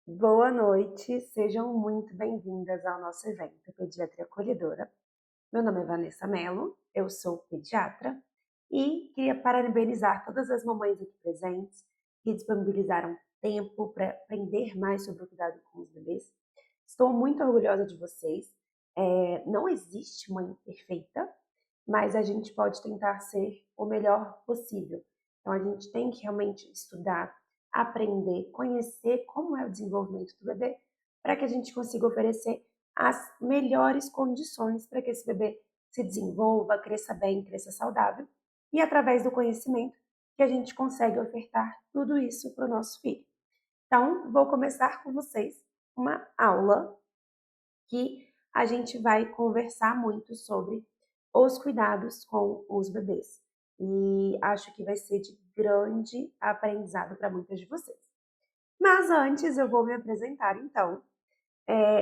Boa noite, sejam muito bem-vindas ao nosso evento Pediatria Acolhedora. Meu nome é Vanessa Mello, eu sou pediatra e queria parabenizar todas as mamães aqui presentes que disponibilizaram tempo para aprender mais sobre o cuidado com os bebês. Estou muito orgulhosa de vocês. Não existe mãe perfeita, mas a gente pode tentar ser o melhor possível. Então, a gente tem que realmente estudar, aprender, conhecer como é o desenvolvimento do bebê, para que a gente consiga oferecer as melhores condições para que esse bebê se desenvolva, cresça bem, cresça saudável, e através do conhecimento que a gente consegue ofertar tudo isso para o nosso filho. Então, vou começar com vocês uma aula que a gente vai conversar muito sobre os cuidados com os bebês. E acho que vai ser de grande aprendizado para muitas de vocês. Mas antes eu vou me apresentar então.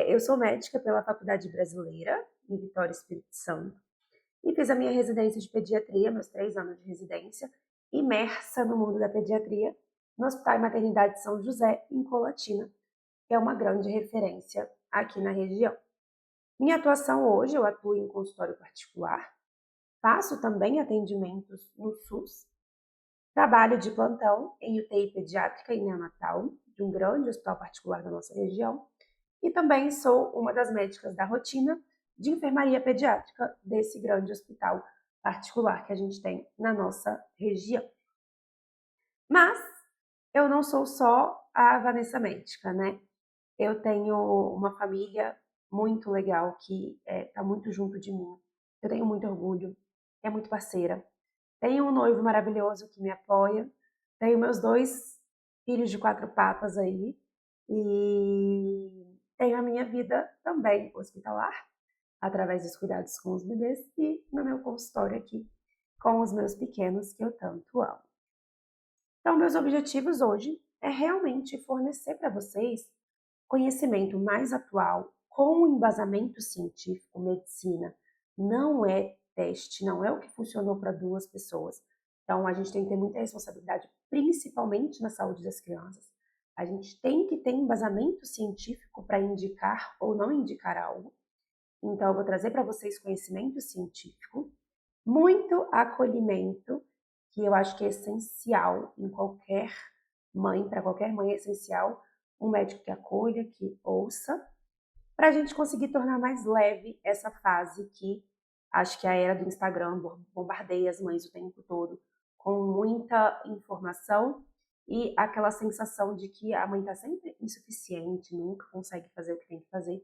Eu sou médica pela Faculdade Brasileira, em Vitória, Espírito Santo, e fiz a minha residência de pediatria, meus 3 anos de residência, imersa no mundo da pediatria, no Hospital e Maternidade São José, em Colatina, que é uma grande referência aqui na região. Minha atuação hoje, eu atuo em consultório particular, faço também atendimentos no SUS, trabalho de plantão em UTI pediátrica e neonatal, de um grande hospital particular da nossa região, e também sou uma das médicas da rotina de enfermaria pediátrica desse grande hospital particular que a gente tem na nossa região. Mas eu não sou só a Vanessa médica, né? Eu tenho uma família muito legal que está muito junto de mim. Eu tenho muito orgulho, é muito parceira. Tenho um noivo maravilhoso que me apoia. Tenho meus 2 filhos de 4 patas aí. E tenho a minha vida também hospitalar, através dos cuidados com os bebês e no meu consultório aqui com os meus pequenos que eu tanto amo. Então, meus objetivos hoje é realmente fornecer para vocês conhecimento mais atual, com embasamento científico. Medicina não é teste, não é o que funcionou para 2 pessoas. Então, a gente tem que ter muita responsabilidade, principalmente na saúde das crianças. A gente tem que ter embasamento científico para indicar ou não indicar algo. Então, eu vou trazer para vocês conhecimento científico, muito acolhimento, que eu acho que é essencial em qualquer mãe, para qualquer mãe é essencial um médico que acolha, que ouça, para a gente conseguir tornar mais leve essa fase que acho que a era do Instagram bombardeia as mães o tempo todo com muita informação e aquela sensação de que a mãe está sempre insuficiente, nunca consegue fazer o que tem que fazer.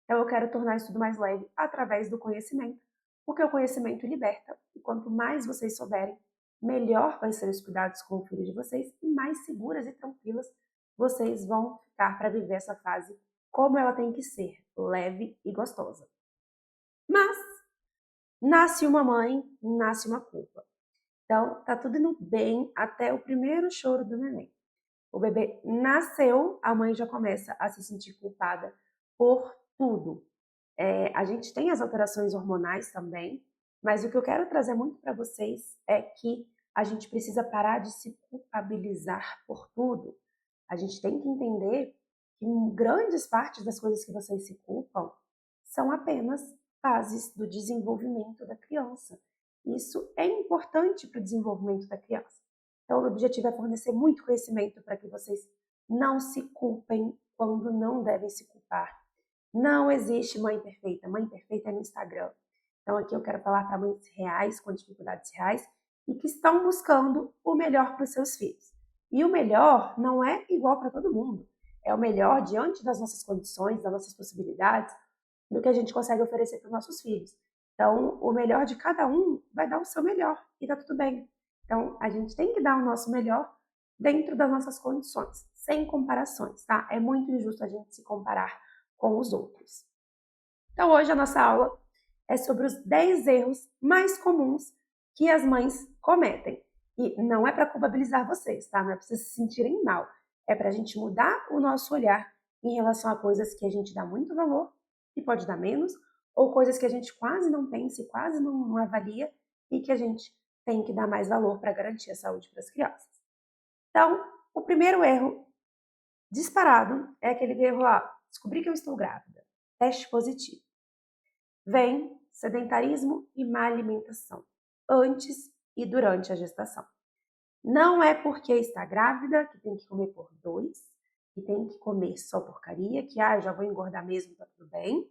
Então eu quero tornar isso tudo mais leve através do conhecimento, porque o conhecimento liberta e quanto mais vocês souberem, melhor vai ser os cuidados com o filho de vocês e mais seguras e tranquilas vocês vão ficar para viver essa fase como ela tem que ser, leve e gostosa. Mas nasce uma mãe, nasce uma culpa. Então, tá tudo indo bem até o primeiro choro do neném. O bebê nasceu, a mãe já começa a se sentir culpada por tudo. A gente tem as alterações hormonais também, mas o que eu quero trazer muito para vocês é que a gente precisa parar de se culpabilizar por tudo. A gente tem que entender que grandes partes das coisas que vocês se culpam são apenas fases do desenvolvimento da criança. Isso é importante para o desenvolvimento da criança. Então, o objetivo é fornecer muito conhecimento para que vocês não se culpem quando não devem se culpar. Não existe mãe perfeita. Mãe perfeita é no Instagram. Então, aqui eu quero falar para mães reais, com dificuldades reais, e que estão buscando o melhor para os seus filhos. E o melhor não é igual para todo mundo. É o melhor diante das nossas condições, das nossas possibilidades, do que a gente consegue oferecer para os nossos filhos. Então, o melhor de cada um vai dar o seu melhor e tá tudo bem. Então, a gente tem que dar o nosso melhor dentro das nossas condições, sem comparações, tá? É muito injusto a gente se comparar com os outros. Então, hoje a nossa aula é sobre os 10 erros mais comuns que as mães cometem. E não é para culpabilizar vocês, tá? Não é para vocês se sentirem mal. É para a gente mudar o nosso olhar em relação a coisas que a gente dá muito valor e pode dar menos, ou coisas que a gente quase não pensa e quase não avalia e que a gente tem que dar mais valor para garantir a saúde para as crianças. Então, o primeiro erro Disparado é aquele erro, descobri que eu estou grávida, teste positivo. Vem sedentarismo e má alimentação, antes e durante a gestação. Não é porque está grávida que tem que comer por dois, que tem que comer só porcaria, que já vou engordar mesmo, tá tudo bem.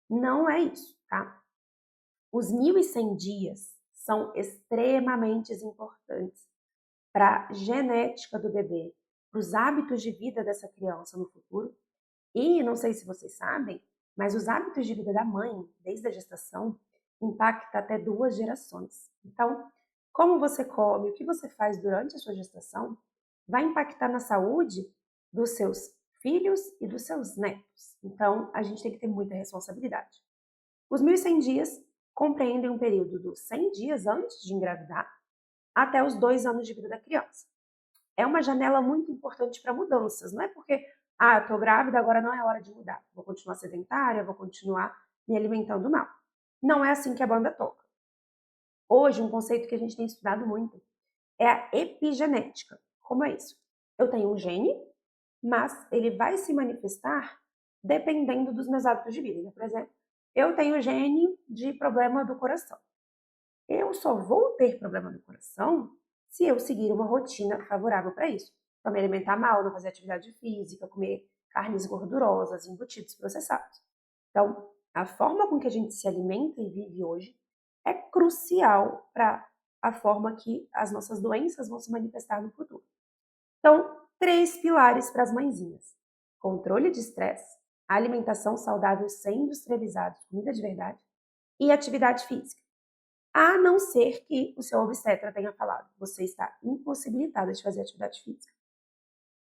Não é isso, tá? Os 1.100 dias são extremamente importantes para a genética do bebê, para os hábitos de vida dessa criança no futuro. E não sei se vocês sabem, mas os hábitos de vida da mãe, desde a gestação, impacta até 2 gerações. Então, como você come, o que você faz durante a sua gestação, vai impactar na saúde dos seus filhos e dos seus netos. Então, a gente tem que ter muita responsabilidade. Os 1.100 dias compreendem um período dos 100 dias antes de engravidar até os 2 anos de vida da criança. É uma janela muito importante para mudanças, não é porque, eu tô grávida, agora não é hora de mudar. Vou continuar sedentária, vou continuar me alimentando mal. Não é assim que a banda toca. Hoje, um conceito que a gente tem estudado muito é a epigenética. Como é isso? Eu tenho um gene, mas ele vai se manifestar dependendo dos meus hábitos de vida. Por exemplo, eu tenho gene de problema do coração. Eu só vou ter problema do coração se eu seguir uma rotina favorável para isso. Então, me alimentar mal, não fazer atividade física, comer carnes gordurosas, embutidos processados. Então, a forma com que a gente se alimenta e vive hoje é crucial para a forma que as nossas doenças vão se manifestar no futuro. Então, 3 pilares para as mãezinhas: controle de estresse, alimentação saudável sem industrializados, comida de verdade, e atividade física. A não ser que o seu obstetra tenha falado, você está impossibilitada de fazer atividade física.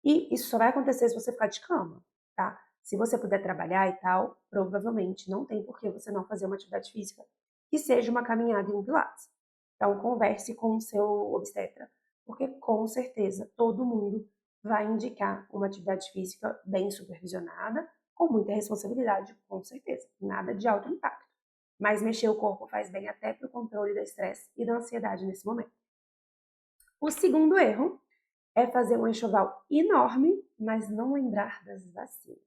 E isso só vai acontecer se você ficar de cama, tá? Se você puder trabalhar e tal, provavelmente não tem por que você não fazer uma atividade física que seja uma caminhada e um pilates. Então, converse com o seu obstetra, porque com certeza todo mundo vai indicar uma atividade física bem supervisionada, com muita responsabilidade, com certeza. Nada de alto impacto. Mas mexer o corpo faz bem até para o controle do estresse e da ansiedade nesse momento. O segundo erro é fazer um enxoval enorme, mas não lembrar das vacinas.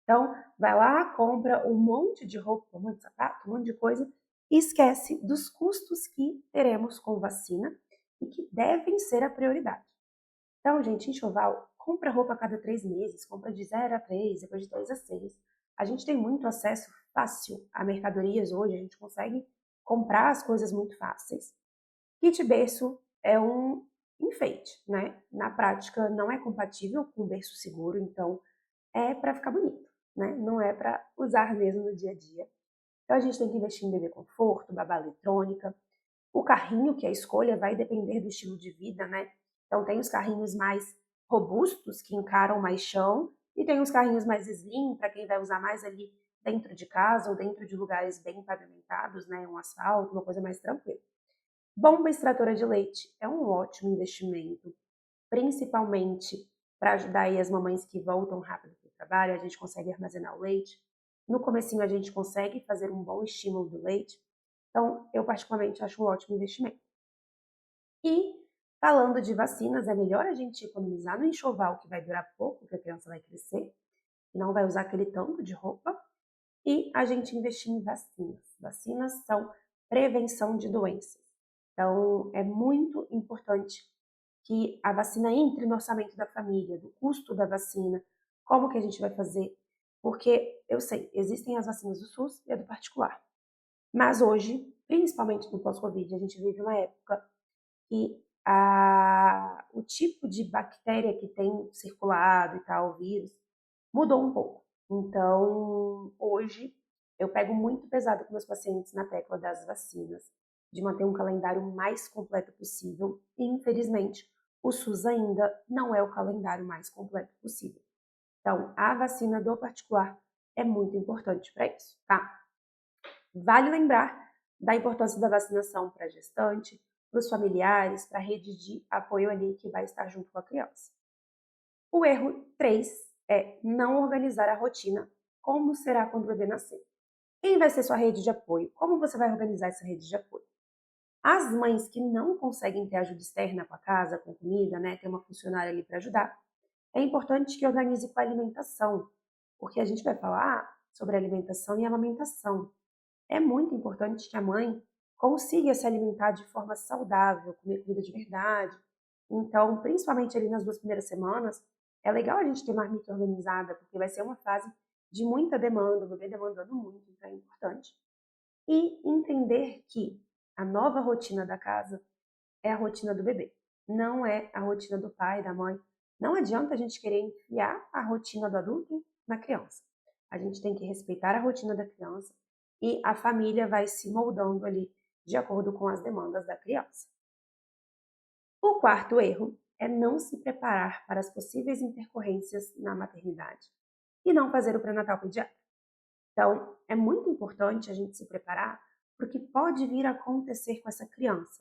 Então, vai lá, compra um monte de roupa, um monte de sapato, um monte de coisa e esquece dos custos que teremos com vacina e que devem ser a prioridade. Então, gente, enxoval, compra roupa a cada 3 meses, compra de 0 a 3, depois de 3 a 6. A gente tem muito acesso fácil a mercadorias hoje, a gente consegue comprar as coisas muito fáceis. Kit berço é um enfeite, né? Na prática não é compatível com o berço seguro, então é para ficar bonito, né? Não é para usar mesmo no dia a dia. Então a gente tem que investir em bebê conforto, babá eletrônica. O carrinho, que é a escolha, vai depender do estilo de vida, né? Então tem os carrinhos mais robustos, que encaram mais chão, e tem os carrinhos mais slim, para quem vai usar mais ali dentro de casa ou dentro de lugares bem pavimentados, né? Um asfalto, uma coisa mais tranquila. Bomba extratora de leite é um ótimo investimento, principalmente para ajudar aí as mamães que voltam rápido para o trabalho, a gente consegue armazenar o leite. No comecinho a gente consegue fazer um bom estímulo do leite. Então, eu particularmente acho um ótimo investimento. E falando de vacinas, é melhor a gente economizar no enxoval, que vai durar pouco, porque a criança vai crescer, não vai usar aquele tanto de roupa, e a gente investir em vacinas. Vacinas são prevenção de doenças. Então, é muito importante que a vacina entre no orçamento da família, do custo da vacina, como que a gente vai fazer, porque eu sei, existem as vacinas do SUS e a do particular. Mas hoje, principalmente no pós-Covid, a gente vive uma época que o tipo de bactéria que tem circulado e tal, o vírus, mudou um pouco. Então, hoje, eu pego muito pesado com meus pacientes na tecla das vacinas, de manter um calendário mais completo possível, e infelizmente, o SUS ainda não é o calendário mais completo possível. Então, a vacina do particular é muito importante para isso, tá? Vale lembrar da importância da vacinação para a gestante, para os familiares, para a rede de apoio ali que vai estar junto com a criança. O erro 3 é não organizar a rotina. Como será quando o bebê nascer? Quem vai ser sua rede de apoio? Como você vai organizar essa rede de apoio? As mães que não conseguem ter ajuda externa com a casa, com comida, né, ter uma funcionária ali para ajudar, É importante que organize com a alimentação, porque a gente vai falar sobre alimentação e amamentação. É muito importante que a mãe consiga se alimentar de forma saudável, comer comida de verdade. Então, principalmente ali nas 2 primeiras semanas, é legal a gente ter marmita organizada, porque vai ser uma fase de muita demanda, o bebê demandando muito, então é importante. E entender que a nova rotina da casa é a rotina do bebê, não é a rotina do pai, da mãe. Não adianta a gente querer enfiar a rotina do adulto na criança. A gente tem que respeitar a rotina da criança e a família vai se moldando ali de acordo com as demandas da criança. O quarto erro é não se preparar para as possíveis intercorrências na maternidade e não fazer o pré-natal pediátrico. Então, é muito importante a gente se preparar para o que pode vir a acontecer com essa criança.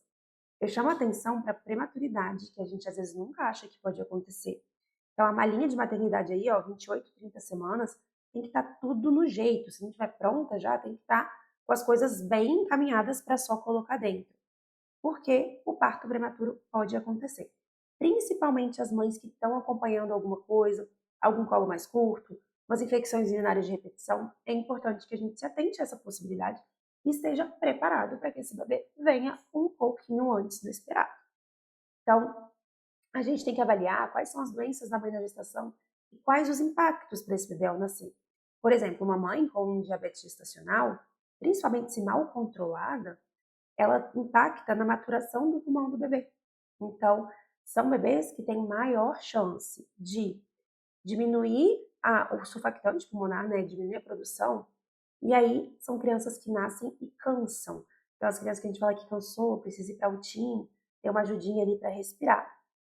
Eu chamo a atenção para a prematuridade, que a gente às vezes nunca acha que pode acontecer. Então, a malinha de maternidade aí, ó, 28, 30 semanas, tem que estar tudo no jeito. Se não estiver pronta já, tem que estar com as coisas bem encaminhadas para só colocar dentro. Porque o parto prematuro pode acontecer. Principalmente as mães que estão acompanhando alguma coisa, algum colo mais curto, umas infecções urinárias de repetição, é importante que a gente se atente a essa possibilidade e esteja preparado para que esse bebê venha um pouquinho antes do esperado. Então, a gente tem que avaliar quais são as doenças da mãe na gestação e quais os impactos para esse bebê ao nascer. Por exemplo, uma mãe com diabetes gestacional, principalmente se mal controlada, ela impacta na maturação do pulmão do bebê. Então, são bebês que têm maior chance de diminuir o surfactante pulmonar, né, diminuir a produção, e aí são crianças que nascem e cansam. Aquelas crianças que a gente fala que cansou, precisa ir para o TIM, ter uma ajudinha ali para respirar.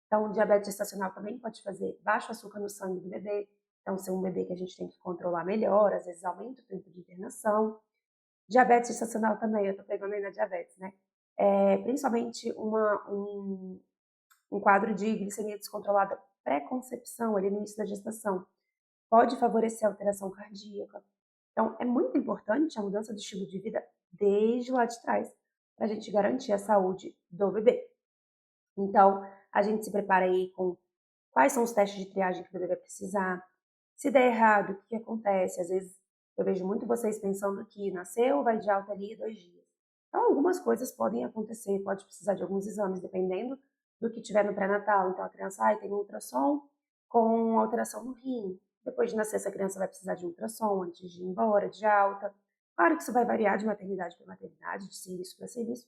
Então, o diabetes gestacional também pode fazer baixo açúcar no sangue do bebê, então ser um bebê que a gente tem que controlar melhor, às vezes aumenta o tempo de internação. Diabetes gestacional também, eu tô pegando aí na diabetes, né? Principalmente um quadro de glicemia descontrolada pré-concepção, ali no início da gestação, pode favorecer a alteração cardíaca. Então, é muito importante a mudança de estilo de vida desde lá de trás, para a gente garantir a saúde do bebê. Então, a gente se prepara aí com quais são os testes de triagem que o bebê vai precisar. Se der errado, o que acontece? Às vezes, eu vejo muito vocês pensando que nasceu, vai de alta ali 2 dias. Então, algumas coisas podem acontecer, pode precisar de alguns exames, dependendo do que tiver no pré-natal. Então, a criança tem um ultrassom com alteração no rim. Depois de nascer, essa criança vai precisar de um ultrassom antes de ir embora, de alta. Claro que isso vai variar de maternidade para maternidade, de serviço para serviço,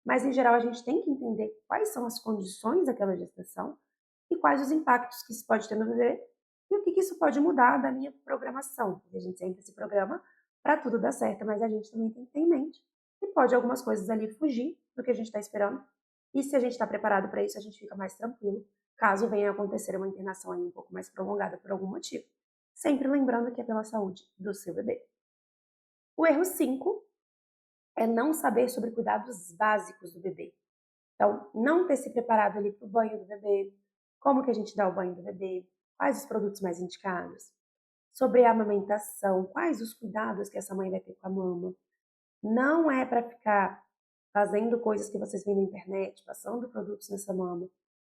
mas em geral a gente tem que entender quais são as condições daquela gestação e quais os impactos que isso pode ter no bebê e o que isso pode mudar da minha programação. Porque a gente sempre se programa para tudo dar certo, mas a gente também tem que ter em mente que pode algumas coisas ali fugir do que a gente está esperando. E se a gente está preparado para isso, a gente fica mais tranquilo, caso venha a acontecer uma internação aí um pouco mais prolongada por algum motivo. Sempre lembrando que é pela saúde do seu bebê. O erro 5 é não saber sobre cuidados básicos do bebê. Então, não ter se preparado ali para o banho do bebê, como que a gente dá o banho do bebê, quais os produtos mais indicados, sobre a amamentação, quais os cuidados que essa mãe vai ter com a mama. Não é para ficar fazendo coisas que vocês veem na internet, passando produtos nessa mama.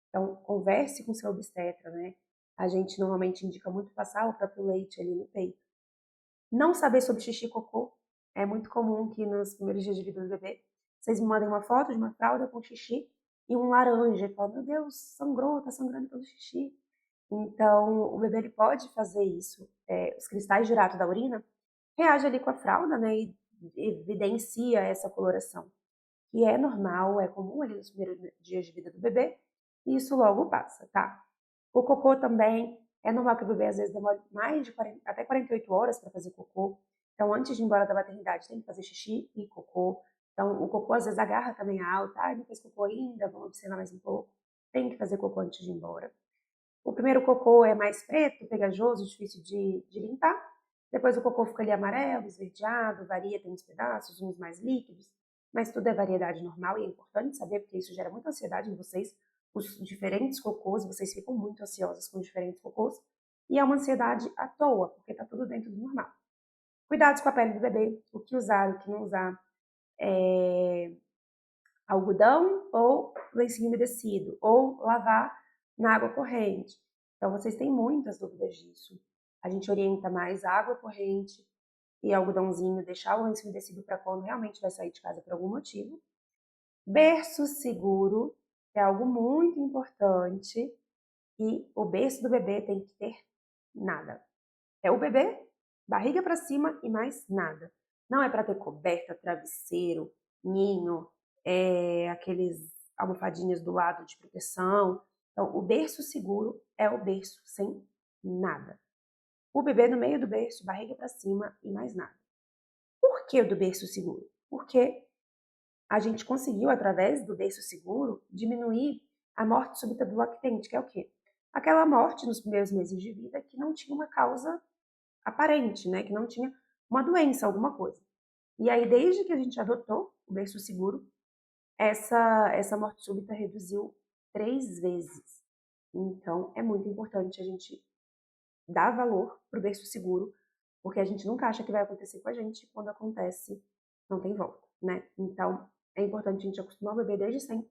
Então, converse com seu obstetra, né? A gente normalmente indica muito passar o próprio leite ali no peito. Não saber sobre xixi e cocô. É muito comum que nos primeiros dias de vida do bebê, vocês me mandem uma foto de uma fralda com xixi e um laranja. E falam, meu Deus, sangrou, tá sangrando pelo xixi. Então, o bebê ele pode fazer isso. Os cristais de urato da urina reagem ali com a fralda, né? E evidencia essa coloração. Que é normal, é comum ali nos primeiros dias de vida do bebê. E isso logo passa, tá? O cocô também, é normal que o bebê às vezes demore mais de 40, até 48 horas para fazer cocô. Então, antes de ir embora da maternidade, tem que fazer xixi e cocô. Então, o cocô às vezes agarra também alta. Ai, não fez cocô ainda, vamos observar mais um pouco. Tem que fazer cocô antes de ir embora. O primeiro cocô é mais preto, pegajoso, difícil de limpar. Depois o cocô fica ali amarelo, esverdeado, varia, tem uns pedaços, uns mais líquidos. Mas tudo é variedade normal e é importante saber, porque isso gera muita ansiedade em vocês. Os diferentes cocôs, vocês ficam muito ansiosas com diferentes cocôs. E é uma ansiedade à toa, porque tá tudo dentro do normal. Cuidados com a pele do bebê, o que usar, o que não usar. Algodão ou lencinho umedecido, ou lavar na água corrente. Então, vocês têm muitas dúvidas disso. A gente orienta mais água corrente e algodãozinho, deixar o lenço umedecido para quando realmente vai sair de casa por algum motivo. Berço seguro, que é algo muito importante, e o berço do bebê tem que ter nada. É o bebê, barriga para cima e mais nada. Não é para ter coberta, travesseiro, ninho, aqueles almofadinhas do lado de proteção. Então, o berço seguro é o berço sem nada. O bebê no meio do berço, barriga para cima e mais nada. Por que o do berço seguro? Porque a gente conseguiu, através do berço seguro, diminuir a morte súbita do lactente, que é o quê? Aquela morte nos primeiros meses de vida que não tinha uma causa aparente, né? Que não tinha uma doença, alguma coisa. E aí, desde que a gente adotou o berço seguro, essa morte súbita reduziu 3 vezes. Então, é muito importante a gente dar valor para o berço seguro, porque a gente nunca acha que vai acontecer com a gente, quando acontece, não tem volta, né? Então, é importante a gente acostumar o bebê desde sempre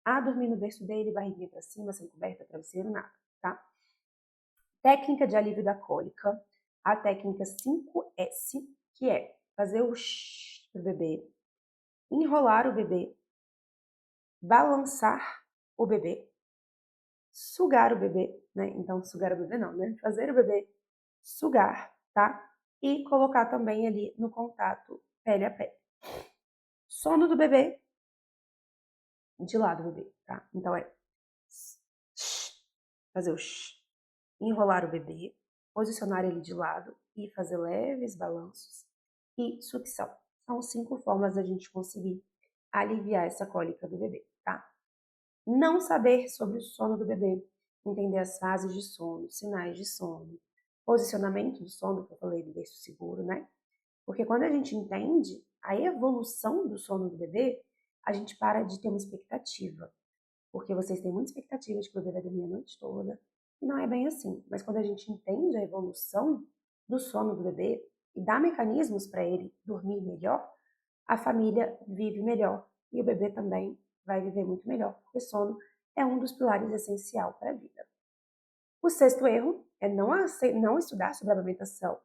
a dormir no berço dele, barriguinha para cima, sem coberta, travesseiro, nada, tá? Técnica de alívio da cólica, a técnica 5S, que é fazer o shh pro bebê, enrolar o bebê, balançar o bebê, sugar o bebê, né? Então, sugar o bebê não, né? Fazer o bebê sugar, tá? E colocar também ali no contato pele a pele. Sono do bebê, de lado do bebê, tá? Então é fazer o enrolar o bebê, posicionar ele de lado e fazer leves balanços e sucção. São 5 formas da gente conseguir aliviar essa cólica do bebê, tá? Não saber sobre o sono do bebê, entender as fases de sono, sinais de sono, posicionamento do sono, que eu falei do berço seguro, né? Porque quando a gente entende a evolução do sono do bebê, a gente para de ter uma expectativa. Porque vocês têm muita expectativa de que o bebê vai dormir a noite toda, e não é bem assim. Mas quando a gente entende a evolução do sono do bebê e dá mecanismos para ele dormir melhor, a família vive melhor e o bebê também vai viver muito melhor, porque sono é um dos pilares essencial para a vida. O sexto erro é não estudar sobre a amamentação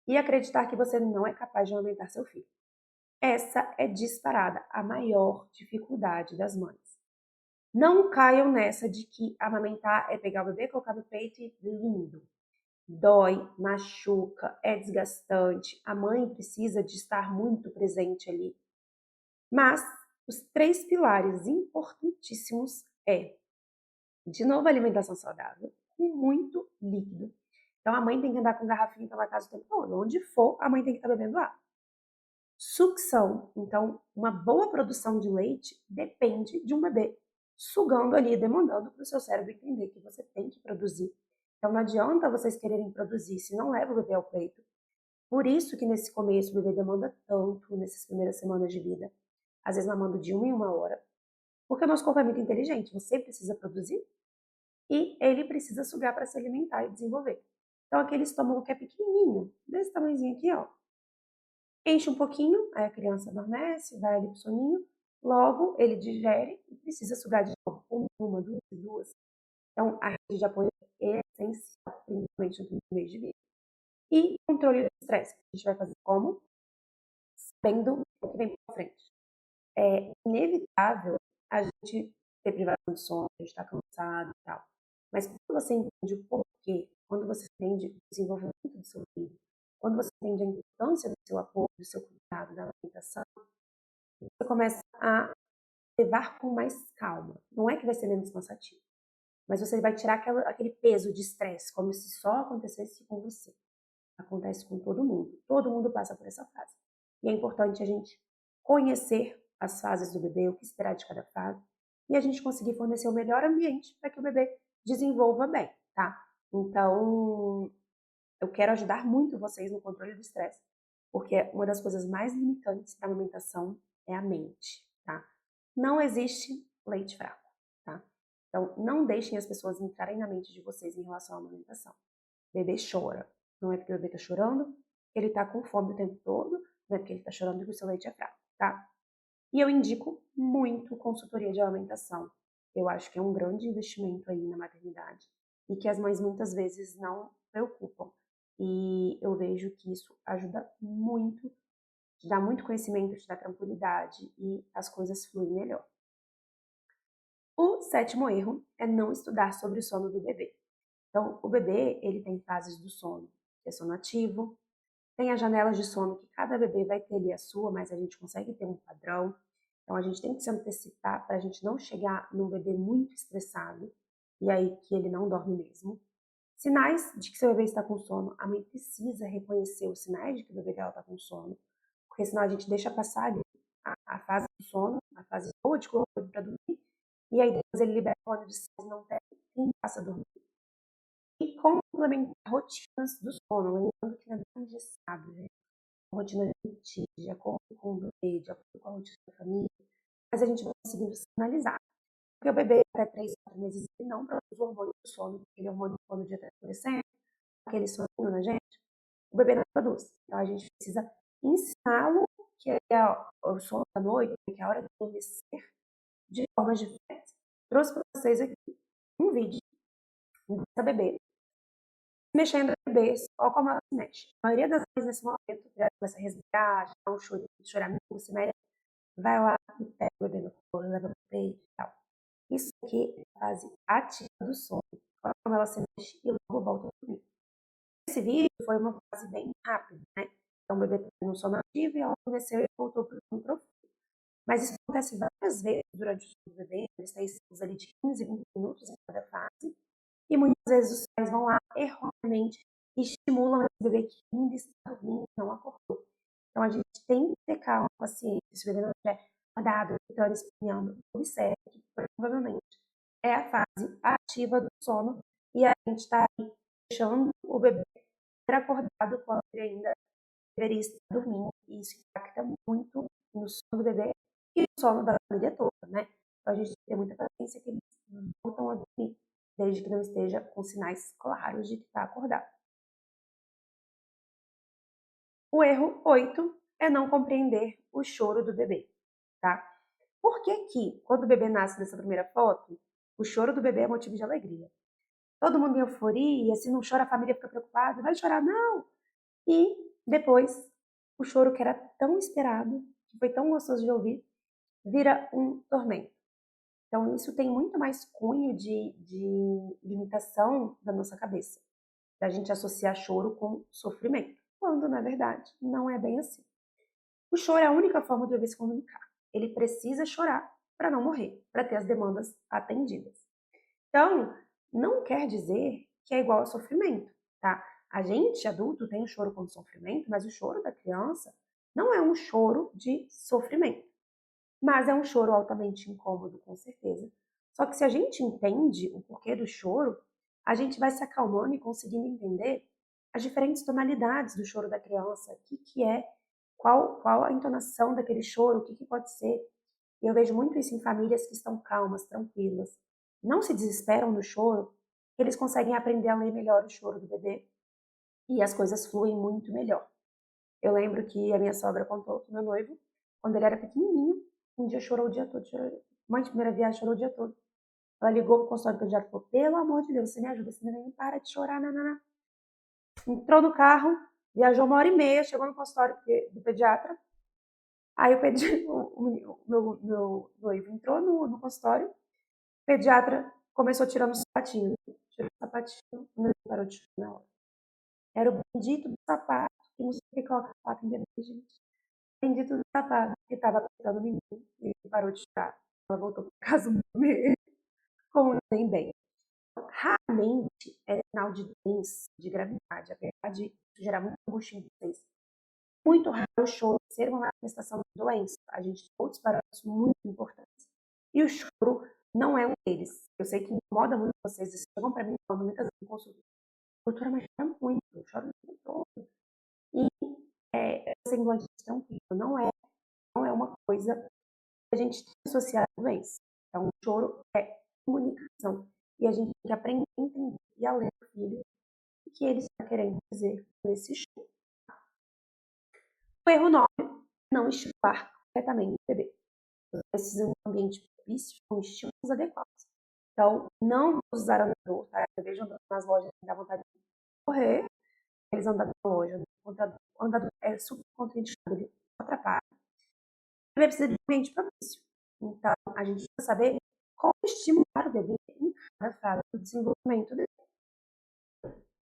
e acreditar que você não é capaz de amamentar seu filho. Essa é disparada a maior dificuldade das mães. Não caiam nessa de que amamentar é pegar o bebê, colocar no peito e lindo. Dói, machuca, é desgastante, a mãe precisa de estar muito presente ali. Mas os 3 pilares importantíssimos de novo, alimentação saudável e muito líquido. Então a mãe tem que andar com garrafinha pela casa o tempo todo. Onde for, a mãe tem que estar bebendo água. Sucção, então uma boa produção de leite depende de um bebê sugando ali, demandando para o seu cérebro entender que você tem que produzir. Então não adianta vocês quererem produzir se não leva o bebê ao peito. Por isso que nesse começo o bebê demanda tanto nessas primeiras semanas de vida, às vezes mamando de 1 em 1 hora, porque o nosso corpo é muito inteligente, você precisa produzir e ele precisa sugar para se alimentar e desenvolver. Então aquele estômago que é pequenininho, desse tamanhozinho aqui, ó, enche um pouquinho, aí a criança adormece, vai ali pro soninho, logo ele digere e precisa sugar de novo, uma, duas. Então, a rede de apoio é essencial, principalmente no primeiro mês de vida. E controle do estresse, a gente vai fazer como? Sabendo o que vem pela frente. É inevitável a gente ter privação de sono, a gente tá cansado e tal. Mas quando você entende o porquê, quando você entende o desenvolvimento do seu filho, quando você entende a importância do seu apoio, do seu cuidado, da alimentação, você começa a levar com mais calma. Não é que vai ser menos cansativo, mas você vai tirar aquele peso de estresse, como se só acontecesse com você. Acontece com todo mundo. Todo mundo passa por essa fase. E é importante a gente conhecer as fases do bebê, o que esperar de cada fase, e a gente conseguir fornecer o melhor ambiente para que o bebê desenvolva bem, tá? Então, eu quero ajudar muito vocês no controle do estresse, porque uma das coisas mais limitantes para a amamentação é a mente, tá? Não existe leite fraco, tá? Então, não deixem as pessoas entrarem na mente de vocês em relação à amamentação. O bebê chora. Não é porque o bebê está chorando que ele está com fome o tempo todo, não é porque ele está chorando que o seu leite é fraco, tá? E eu indico muito consultoria de amamentação. Eu acho que é um grande investimento aí na maternidade. e que as mães muitas vezes não preocupam. E eu vejo que isso ajuda muito, te dá muito conhecimento, te dá tranquilidade e as coisas fluem melhor. O sétimo erro é não estudar sobre o sono do bebê. Então, o bebê, ele tem fases do sono, que é sono ativo, tem as janelas de sono que cada bebê vai ter ali a sua, mas a gente consegue ter um padrão. Então, a gente tem que se antecipar para a gente não chegar num bebê muito estressado e aí que ele não dorme mesmo. Sinais de que seu bebê está com sono, a mãe precisa reconhecer os sinais de que o bebê dela está com sono, porque senão a gente deixa passar ali a fase do sono, a fase boa de colocar para dormir, e aí depois ele libera o hormônio de estresse e não tem quem faça dormir. E complementar rotinas do sono, lembrando que não é engessado, né? Uma rotina de acordo com o bebê, de acordo com a rotina da família, mas a gente vai conseguindo sinalizar. Porque o bebê até 3, 4 meses ele não produz o hormônio do sono, aquele hormônio do sono de até adolescente, aquele soninho na gente, o bebê não produz. Então a gente precisa ensiná-lo que é o sono da noite, que é a hora de adormecer, de formas diferentes. Trouxe para vocês aqui um vídeo dessa bebê mexendo no bebê, só como ela se mexe. A maioria das vezes nesse momento, ela começa a resmungar, dá um choramingo, se mexe, vai lá e pega o bebê no colo, leva pro peito e tal. Isso aqui é a fase ativa do sono. Olha como ela se mexe e logo volta a dormir. Esse vídeo foi uma fase bem rápida, né? Então o bebê estava no sono ativo e ela adormeceu e voltou para o sono profundo. Mas isso acontece várias vezes durante o sono do bebê, eles têm ciclos ali de 15, 20 minutos em cada fase. E muitas vezes os pais vão lá erroneamente e estimulam esse bebê que ainda está dormindo e não acordou. Então a gente tem que ter calma, paciência. Se o bebê não estiver acordado, gritando, espinhando, observe que provavelmente é a fase ativa do sono e a gente está deixando o bebê ser acordado quando ele ainda deveria estar dormindo. E isso impacta muito no sono do bebê e no sono da família toda, né? Então a gente tem que ter muita paciência que eles voltam a dormir, desde que não esteja com sinais claros de que está acordado. O erro 8 é não compreender o choro do bebê, tá? Por que que, quando o bebê nasce nessa primeira foto, o choro do bebê é motivo de alegria? Todo mundo em euforia, se não chora a família fica preocupada, vai chorar, não! E depois, o choro que era tão esperado, que foi tão gostoso de ouvir, vira um tormento. Então, isso tem muito mais cunho de limitação da nossa cabeça, da gente associar choro com sofrimento, quando, na verdade, não é bem assim. O choro é a única forma do bebê se comunicar. Ele precisa chorar para não morrer, para ter as demandas atendidas. Então, não quer dizer que é igual ao sofrimento, tá? A gente, adulto, tem o choro como sofrimento, mas o choro da criança não é um choro de sofrimento. Mas é um choro altamente incômodo, com certeza. Só que se a gente entende o porquê do choro, a gente vai se acalmando e conseguindo entender as diferentes tonalidades do choro da criança, o que é, qual a entonação daquele choro, o que pode ser. E eu vejo muito isso em famílias que estão calmas, tranquilas, não se desesperam no choro, eles conseguem aprender a ler melhor o choro do bebê e as coisas fluem muito melhor. Eu lembro que a minha sogra contou que meu noivo, quando ele era pequenininho, um dia chorou o dia todo. Mãe de primeira viagem chorou o dia todo. Ela ligou pro consultório pediatra e falou: pelo amor de Deus, você me ajuda, esse neném para de chorar, nanana. Entrou no carro, viajou 1h30, chegou no consultório do pediatra. Aí o meu noivo entrou no consultório, o pediatra começou tirando o sapatinho. Tirou o sapatinho, não parou de chorar na hora. Era o bendito do sapato, que não sei o que coloca sapato em bebê, gente. Bendito do sapato, que estava apertando o menino, e ele parou de chorar. Ela voltou para casa comer, como nem bem. Raramente é sinal de doença, de gravidade, apesar de gerar muita angústia em vocês. Muito raro o choro ser uma manifestação de doença. A gente tem outros parâmetros muito importantes. E o choro não é um deles. Eu sei que incomoda muito vocês, eles chegam para mim falando muitas vezes em consulta. Doutora, mas chora muito, eu choro o tempo todo. E semblante tranquilo, não é uma coisa que a gente tem associado a doença. Então, o choro é comunicação. E a gente tem que aprender a entender e a ler o filho o que ele está querendo dizer com esse choro. O erro 9 é não estimular corretamente o bebê. Você precisa de um ambiente propício com estímulos adequados. Então, não vamos usar andador, tá? Eu vejo andando nas lojas que dá vontade de correr, eles andando na loja. O andador é super contraindicado, ele atrapalha. O bebê precisa de um ambiente propício. Então, a gente precisa saber como estimular o bebê em cada fase do desenvolvimento dele.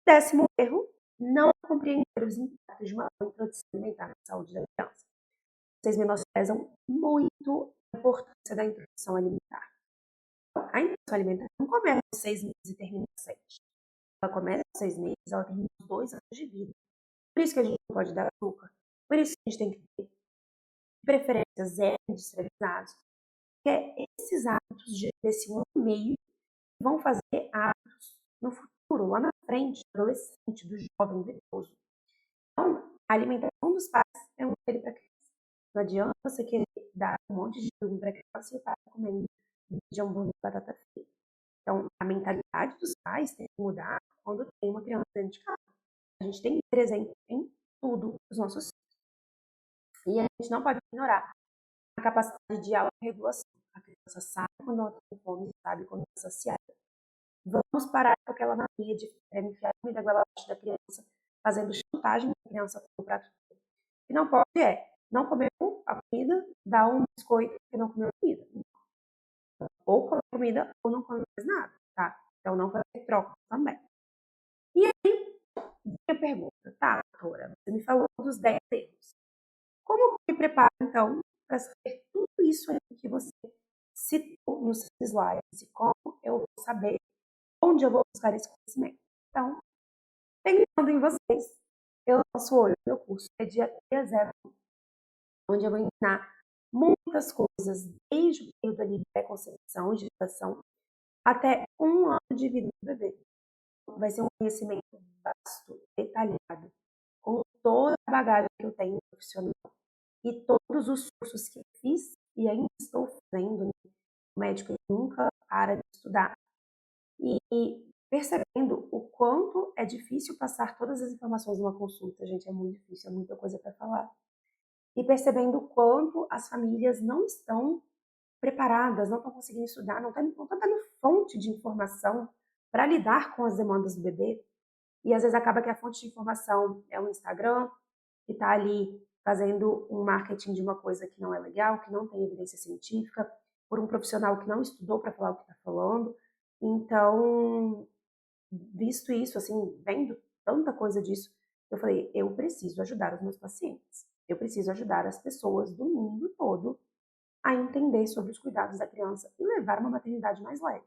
10º erro, não compreender os impactos de uma boa introdução alimentar na saúde da criança. Vocês menosprezam muito a importância da introdução alimentar. A introdução alimentar não começa aos 6 meses e termina aos 7. Ela começa aos 6 meses, ela termina aos 2 anos de vida. Por isso que a gente não pode dar açúcar. Por isso que a gente tem que ter preferências zero industrializados. Que é esses hábitos desse 1 ano e meio que vão fazer hábitos no futuro, lá na frente, do adolescente, do jovem, do idoso. Então, a alimentação dos pais é um conselho para criança. Não adianta você querer dar um monte de legume para criança e o pai comendo de hambúrguer e batata frita. Então, a mentalidade dos pais tem que mudar quando tem uma criança dentro de casa. A gente tem que ter exemplo em tudo dos nossos filhos. E a gente não pode ignorar a capacidade de autorregulação. A criança sabe quando ela tem fome, sabe quando está saciada. Vamos parar com aquela mania de enfiar a comida goela abaixo da criança, fazendo chantagem para a criança com o prato. O que não pode não comer a comida, dar um biscoito porque não comeu a comida. Ou comer comida ou não comer mais nada, tá? Então não vai ter troca também. E aí, minha pergunta, tá, doutora? Você me falou dos 10 erros. Como eu me preparo, então, para saber tudo isso aí que você citou nos slides? E como eu vou saber onde eu vou buscar esse conhecimento? Então, pensando em vocês, eu lanço hoje o meu curso Pediatria Zero, onde eu vou ensinar muitas coisas, desde o período ali de pré-concepção, de gestação, até 1 ano de vida do bebê. Vai ser um conhecimento vasto, detalhado, com toda a bagagem que eu tenho profissional e todos os cursos que eu fiz e ainda estou fazendo. O médico nunca para de estudar. E percebendo o quanto é difícil passar todas as informações numa consulta, gente, é muito difícil, é muita coisa para falar. E percebendo o quanto as famílias não estão preparadas, não estão conseguindo estudar, não estão tendo fonte de informação para lidar com as demandas do bebê. E às vezes acaba que a fonte de informação é o Instagram, que está ali fazendo um marketing de uma coisa que não é legal, que não tem evidência científica, por um profissional que não estudou para falar o que está falando. Então, visto isso, assim, vendo tanta coisa disso, eu falei, eu preciso ajudar os meus pacientes. Eu preciso ajudar as pessoas do mundo todo a entender sobre os cuidados da criança e levar uma maternidade mais leve.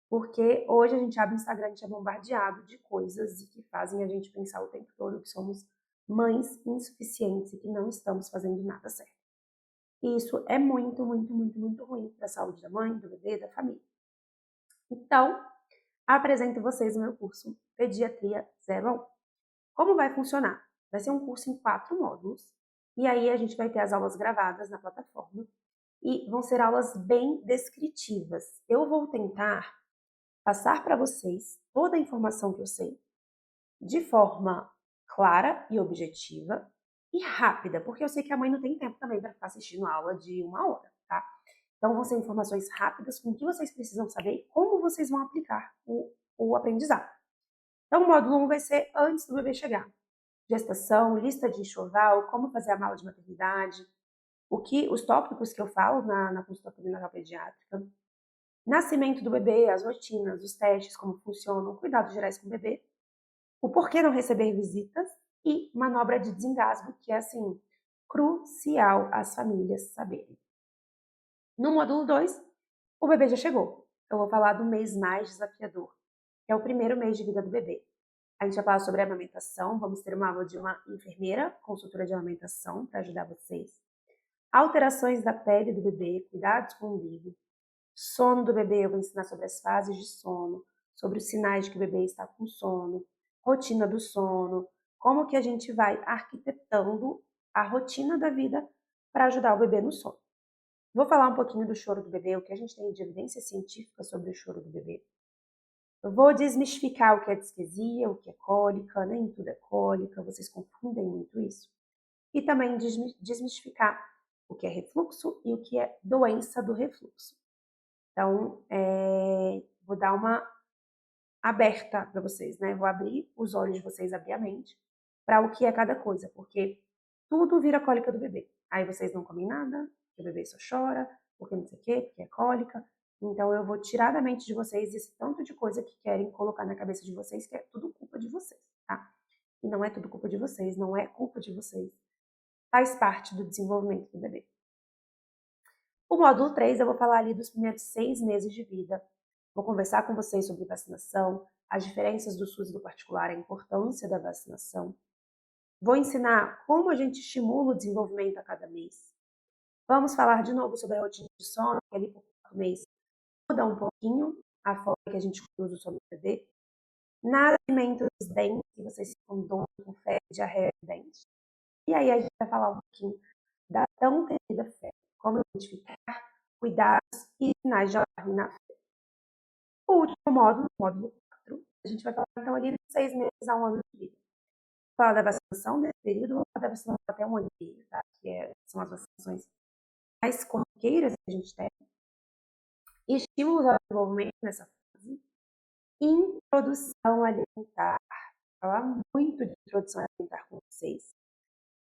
Porque hoje a gente abre o Instagram, a gente é bombardeado de coisas que fazem a gente pensar o tempo todo que somos mães insuficientes e que não estamos fazendo nada certo. E isso é muito, muito, muito, muito ruim para a saúde da mãe, do bebê, da família. Então, apresento vocês o meu curso Pediatria 01. Como vai funcionar? Vai ser um curso em 4 módulos. E aí a gente vai ter as aulas gravadas na plataforma. E vão ser aulas bem descritivas. Eu vou tentar passar para vocês toda a informação que eu sei de forma clara e objetiva e rápida, porque eu sei que a mãe não tem tempo também para ficar assistindo aula de 1 hora, tá? Então vão ser informações rápidas com o que vocês precisam saber e como vocês vão aplicar o aprendizado. Então o módulo 1 vai ser antes do bebê chegar. Gestação, lista de enxoval, como fazer a mala de maternidade, os tópicos que eu falo na consulta pré-natal pediátrica, nascimento do bebê, as rotinas, os testes, como funcionam, cuidados gerais com o bebê, o porquê não receber visitas e manobra de desengasgo, que é, assim, crucial as famílias saberem. No módulo 2, o bebê já chegou. Eu vou falar do mês mais desafiador, que é o primeiro mês de vida do bebê. A gente vai falar sobre a amamentação, vamos ter uma aula de uma enfermeira, consultora de amamentação, para ajudar vocês. Alterações da pele do bebê, cuidados com o umbigo. Sono do bebê, eu vou ensinar sobre as fases de sono, sobre os sinais de que o bebê está com sono, rotina do sono, como que a gente vai arquitetando a rotina da vida para ajudar o bebê no sono. Vou falar um pouquinho do choro do bebê, o que a gente tem de evidência científica sobre o choro do bebê. Eu vou desmistificar o que é disquesia, o que é cólica, nem tudo é cólica, vocês confundem muito isso. E também desmistificar o que é refluxo e o que é doença do refluxo. Então, vou dar uma aberta para vocês, né? Vou abrir os olhos de vocês, abrir a mente para o que é cada coisa, porque tudo vira cólica do bebê. Aí vocês não comem nada, porque o bebê só chora, porque não sei o quê, porque é cólica. Então eu vou tirar da mente de vocês esse tanto de coisa que querem colocar na cabeça de vocês, que é tudo culpa de vocês, tá? E não é tudo culpa de vocês, não é culpa de vocês. Faz parte do desenvolvimento do bebê. O módulo 3, eu vou falar ali dos primeiros 6 meses de vida. Vou conversar com vocês sobre vacinação, as diferenças do SUS e do particular, a importância da vacinação. Vou ensinar como a gente estimula o desenvolvimento a cada mês. Vamos falar de novo sobre a rotina de sono, que ali por 4 meses muda um pouquinho a forma que a gente usa o sono do bebê. Nada alimenta os dentes, se vocês ficam dor com febre, diarreia de dente. E aí a gente vai falar um pouquinho da tão temida febre, como identificar, cuidados e sinais de alarme na febre. O último módulo, módulo 4, a gente vai falar então ali de 6 meses a 1 ano de vida. Falar da vacinação nesse período, ou da vacinação até 1 ano de vida, tá? São as vacinações mais corriqueiras que a gente tem. Estímulos ao desenvolvimento nessa fase. Introdução alimentar. Vou falar muito de introdução alimentar com vocês.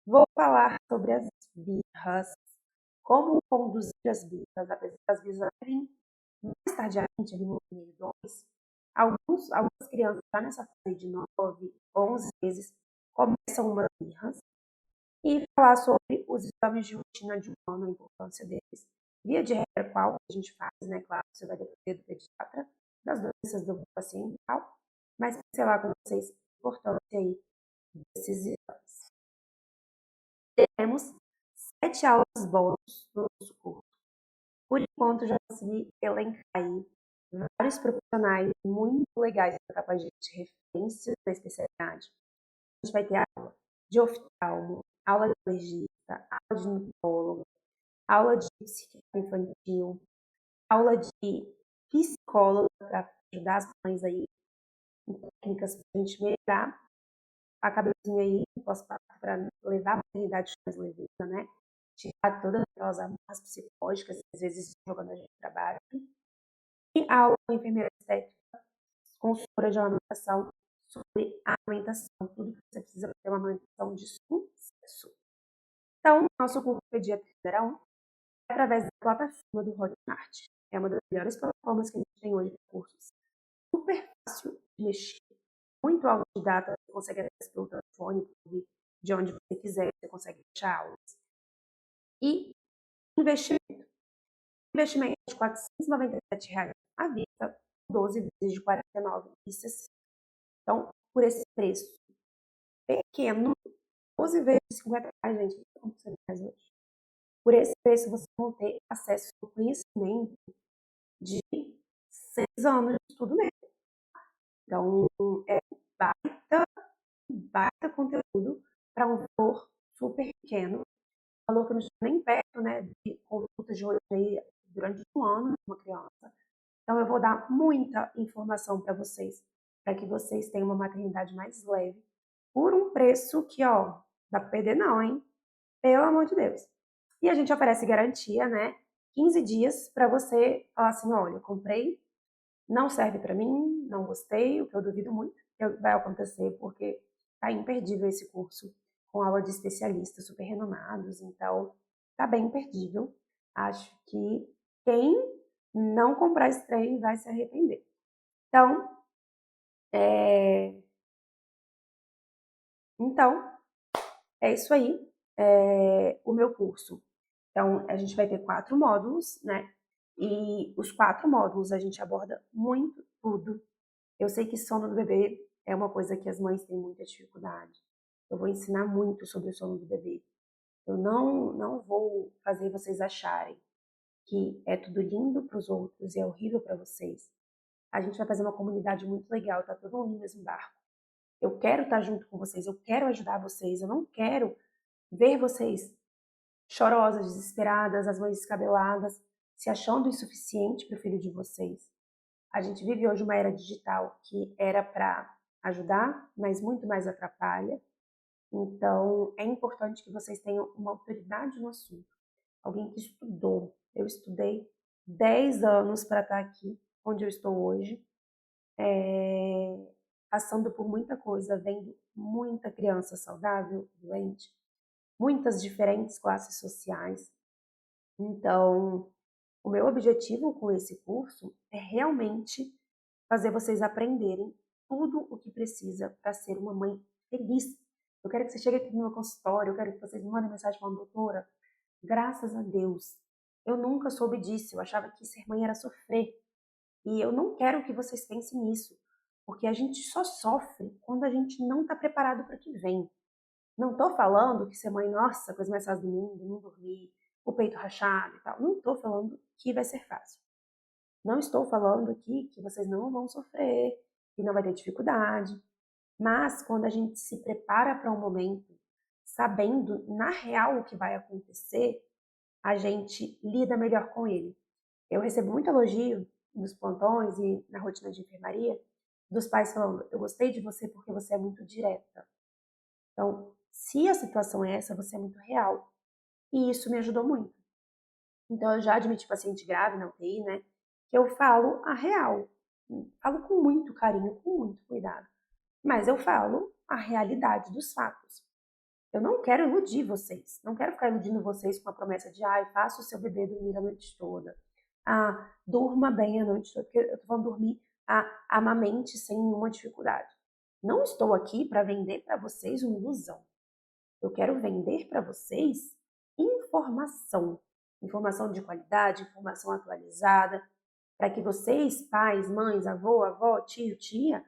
Vou falar sobre as birras, como conduzir as birras, apesar das birras virem mais tardiamente, ali no mês 2. Algumas crianças já nessa fase de 9, 11 meses começam umas birras. E falar sobre os exames de rotina de um ano, a importância deles. Via de regra, qual a gente faz, né? Claro, você vai depender do pediatra, das doenças do paciente e tal, mas sei lá com vocês a importância aí desses exames. Temos 7 aulas bônus no nosso curso. Por enquanto, já consegui elencar aí vários profissionais muito legais para estar com a gente, referências na especialidade. A gente vai ter aula de oftalmo, aula de alergista, aula de nutrólogo, aula de psiquiatra infantil, aula de psicóloga para ajudar as mães aí em técnicas para a gente melhorar a cabecinha aí, pós-parto, para levar a maternidade mais leveza, né? Tirar todas aquelas amarras psicológicas que às vezes jogando a gente para baixo. E a aula de enfermeira estética, consultora de amamentação, sobre a amamentação, tudo que você precisa para ter uma amamentação de sucesso. Então, nosso curso Pediatria Federal 1 é através da plataforma do Hotmart. É uma das melhores plataformas que a gente tem hoje para cursos. Super fácil de mexer, muito autodidata, você consegue acessar pelo telefone, de onde você quiser, você consegue achar aulas. E investimento. Investimento de R$ 497 à vista, 12 vezes de R$ 49,60. Então, por esse preço pequeno, 12 vezes de R$ 50, gente, como você faz hoje? Por esse preço, você vai ter acesso ao conhecimento de 6 anos de estudo médico. Então, é baita conteúdo para um valor super pequeno, valor que não está nem perto, né, de consultas de rotina durante um ano de uma criança. Então, eu vou dar muita informação para vocês, para que vocês tenham uma maternidade mais leve, por um preço que, ó, dá para perder não, hein? Pelo amor de Deus. E a gente oferece garantia, né? 15 dias para você falar assim, olha, comprei, não serve para mim, não gostei, o que eu duvido muito que vai acontecer, porque tá imperdível esse curso, com aula de especialistas super renomados, então tá bem imperdível. Acho que quem não comprar esse trem vai se arrepender. Então, é, então, é isso aí, o meu curso. Então, a gente vai ter 4 módulos, né? E os 4 módulos a gente aborda muito tudo. Eu sei que sono do bebê é uma coisa que as mães têm muita dificuldade. Eu vou ensinar muito sobre o sono do bebê. Eu não vou fazer vocês acharem que é tudo lindo para os outros e é horrível para vocês. A gente vai fazer uma comunidade muito legal, tá todo mundo no mesmo barco. Eu quero estar junto com vocês, eu quero ajudar vocês, eu não quero ver vocês chorosas, desesperadas, as mães descabeladas, se achando insuficiente para o filho de vocês. A gente vive hoje uma era digital que era para ajudar, mas muito mais atrapalha. Então, é importante que vocês tenham uma autoridade no assunto. Alguém que estudou. Eu estudei, 10 anos para estar aqui, onde eu estou hoje, passando por muita coisa, vendo muita criança saudável, doente, muitas diferentes classes sociais. Então, o meu objetivo com esse curso é realmente fazer vocês aprenderem tudo o que precisa para ser uma mãe feliz. Eu quero que você chegue aqui no meu consultório, eu quero que vocês me mandem mensagem falando, doutora, graças a Deus, eu nunca soube disso, eu achava que ser mãe era sofrer. E eu não quero que vocês pensem nisso, porque a gente só sofre quando a gente não está preparado para o que vem. Não estou falando que ser mãe, nossa, coisa mais fácil do mundo, não dormir, o peito rachado e tal. Não estou falando que vai ser fácil. Não estou falando aqui que vocês não vão sofrer, que não vai ter dificuldade. Mas quando a gente se prepara para um momento, sabendo na real o que vai acontecer, a gente lida melhor com ele. Eu recebo muito elogio nos plantões e na rotina de enfermaria dos pais falando: eu gostei de você porque você é muito direta. Então, se a situação é essa, você é muito real. E isso me ajudou muito. Então, eu já admiti paciente grave na UTI, né? Que eu falo a real. Falo com muito carinho, com muito cuidado. Mas eu falo a realidade dos fatos. Eu não quero iludir vocês. Não quero ficar iludindo vocês com a promessa de, ai, faça o seu bebê dormir a noite toda. Ah, durma bem a noite toda. Porque eu tô falando dormir, amamente sem nenhuma dificuldade. Não estou aqui para vender para vocês uma ilusão. Eu quero vender para vocês informação. Informação de qualidade, informação atualizada, para que vocês, pais, mães, avó, tio, tia,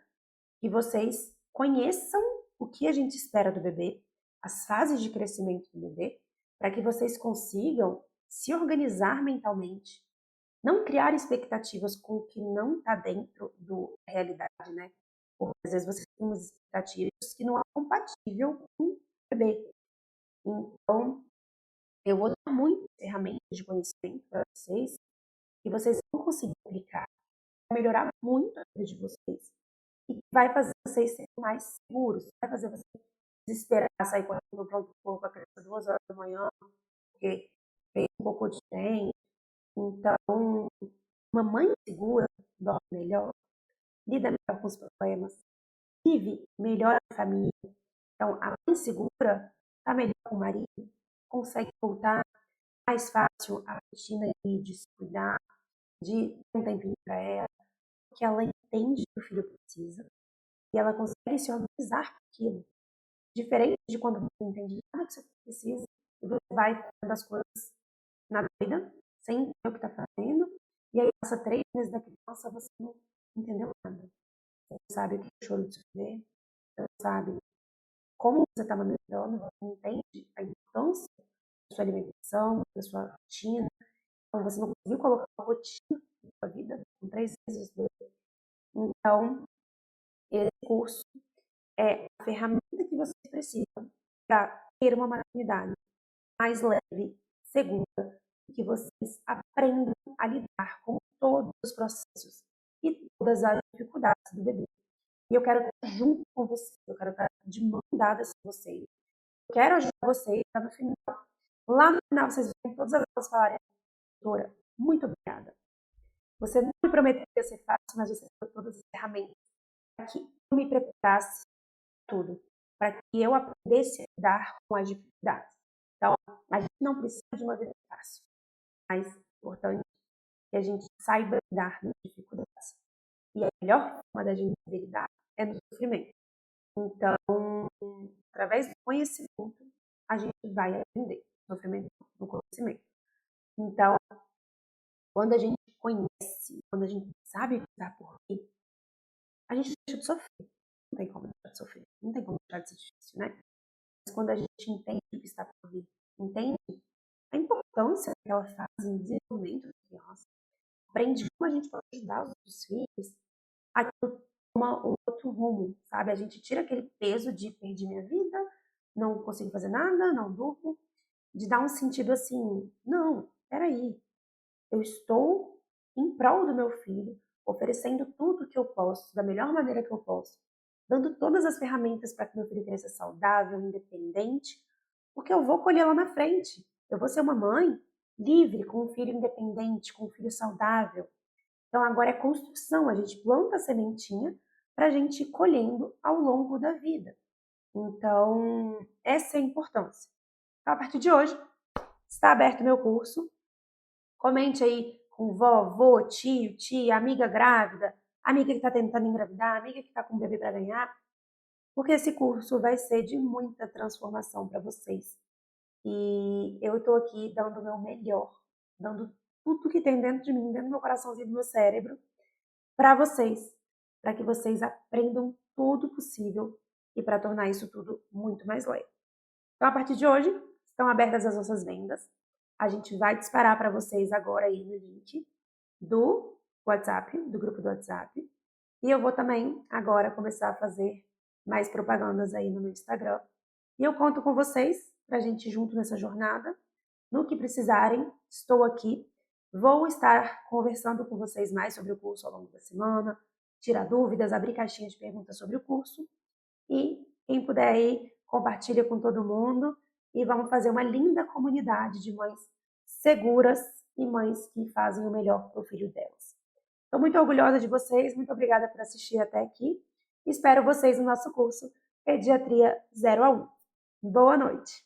que vocês conheçam o que a gente espera do bebê, as fases de crescimento do bebê, para que vocês consigam se organizar mentalmente, não criar expectativas com o que não está dentro da realidade, né? Porque às vezes vocês têm umas expectativas que não é compatível com o bebê. Então, eu vou dar muitas ferramentas de conhecimento para vocês que vocês vão conseguir aplicar, vai melhorar muito a vida de vocês e vai fazer vocês serem mais seguros, vai fazer vocês desesperar, sair correndo no pronto-socorro com a criança 2 horas da manhã, porque fez um pouco de trem. Então, uma mãe segura dorme melhor, lida melhor com os problemas, vive melhor a família. Então, a mãe segura está melhor com o marido, consegue voltar mais fácil a rotina de se cuidar, de ter um tempinho para ela, porque ela entende o que o filho precisa e ela consegue se organizar com aquilo. Diferente de quando você não entende nada que você precisa e você vai fazendo as coisas na doida, sem entender o que está fazendo, e aí passa 3 meses da criança, você não entendeu nada. Você não sabe o que é choro de sofrer, você não sabe como você está amamentando, você não entende a importância da sua alimentação, da sua rotina, então você não conseguiu colocar uma rotina na sua vida com 3 meses do bebê. Então, esse curso é a ferramenta que vocês precisam para ter uma maternidade mais leve, segura, e que vocês aprendam a lidar com todos os processos e todas as dificuldades do bebê. E eu quero estar junto com vocês, eu quero estar de mão dadas com vocês. Eu quero ajudar vocês para no final, lá no final, vocês verem todas as aulas falarem, doutora, muito obrigada. Você não me prometeu que ia ser fácil, mas você deu todas as ferramentas para que eu me preparasse tudo, para que eu aprendesse a lidar com as dificuldades. Então, a gente não precisa de uma vida fácil, mas é importante que a gente saiba lidar com as dificuldades. E a melhor forma da gente saber lidar é no sofrimento. Então, através do conhecimento, a gente vai aprender. Sofrimento no conhecimento. Então, quando a gente conhece, quando a gente sabe o que está por vir, a gente deixa de sofrer. Não tem como deixar de sofrer. Não tem como deixar de ser difícil, né? Mas quando a gente entende o que está por vir, entende a importância daquela fase em desenvolvimento da criança, aprende como a gente pode ajudar os outros filhos, aquilo toma um outro rumo, sabe? A gente tira aquele peso de perdi minha vida, não consigo fazer nada, não durmo, de dar um sentido assim, não, peraí, eu estou em prol do meu filho, oferecendo tudo que eu posso, da melhor maneira que eu posso, dando todas as ferramentas para que meu filho cresça saudável, independente, porque eu vou colher lá na frente. Eu vou ser uma mãe livre, com um filho independente, com um filho saudável. Então agora é construção, a gente planta a sementinha para a gente ir colhendo ao longo da vida. Então, essa é a importância. Então, a partir de hoje, está aberto o meu curso. Comente aí com vó, tio, tia, amiga grávida, amiga que está tentando engravidar, amiga que está com um bebê para ganhar, porque esse curso vai ser de muita transformação para vocês. E eu estou aqui dando o meu melhor, dando tudo que tem dentro de mim, dentro do meu coraçãozinho, do meu cérebro, para vocês, para que vocês aprendam tudo possível e para tornar isso tudo muito mais leve. Então, a partir de hoje, estão abertas as nossas vendas. A gente vai disparar para vocês agora aí no link do WhatsApp, do grupo do WhatsApp. E eu vou também agora começar a fazer mais propagandas aí no meu Instagram. E eu conto com vocês para a gente ir junto nessa jornada. No que precisarem, estou aqui. Vou estar conversando com vocês mais sobre o curso ao longo da semana, tirar dúvidas, abrir caixinha de perguntas sobre o curso. E quem puder aí, compartilha com todo mundo e vamos fazer uma linda comunidade de mães seguras e mães que fazem o melhor para o filho delas. Estou muito orgulhosa de vocês, muito obrigada por assistir até aqui. Espero vocês no nosso curso Pediatria 0 a 1. Boa noite!